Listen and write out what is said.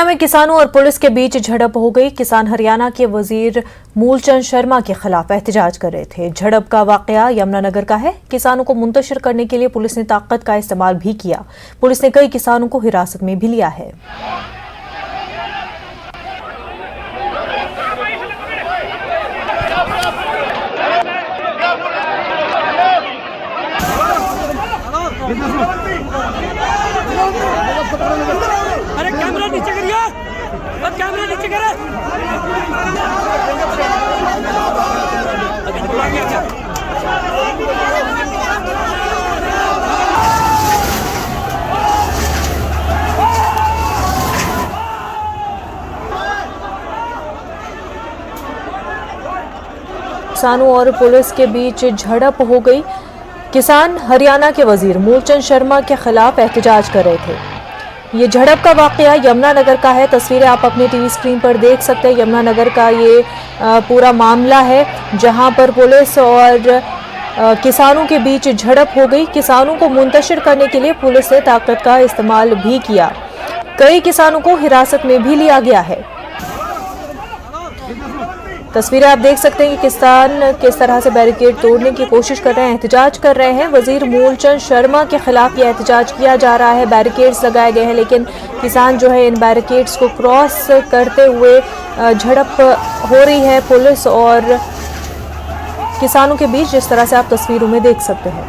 में किसानों और पुलिस के बीच झड़प हो गई। किसान हरियाणा के वजीर मूलचंद शर्मा के खिलाफ एहतजाज कर रहे थे। झड़प का वाकया यमुनानगर का है। किसानों को मुंतशिर करने के लिए पुलिस ने ताकत का इस्तेमाल भी किया। पुलिस ने कई किसानों को हिरासत में भी लिया है। अरे कैमरा नीचे करिए, कैमरा नीचे करे। किसानों और पुलिस के बीच झड़प हो गई। किसान हरियाणा के वजीर मूलचंद शर्मा के खिलाफ एहतजाज कर रहे थे। ये झड़प का वाकया यमुनानगर का है। तस्वीरें आप अपने टीवी स्क्रीन पर देख सकते हैं। यमुनानगर का ये पूरा मामला है जहां पर पुलिस और किसानों के बीच झड़प हो गई। किसानों को मुंतशिर करने के लिए पुलिस ने ताकत का इस्तेमाल भी किया। कई किसानों को हिरासत में भी लिया गया है। तस्वीरें आप देख सकते हैं कि किसान किस तरह से बैरिकेड तोड़ने की कोशिश कर रहे हैं, एहतजाज कर रहे हैं। वजीर मूलचंद शर्मा के खिलाफ ये एहतजाज किया जा रहा है। बैरिकेड्स लगाए गए हैं, लेकिन किसान जो है इन बैरिकेड्स को क्रॉस करते हुए झड़प हो रही है पुलिस और किसानों के बीच, जिस तरह से आप तस्वीरों में देख सकते हैं।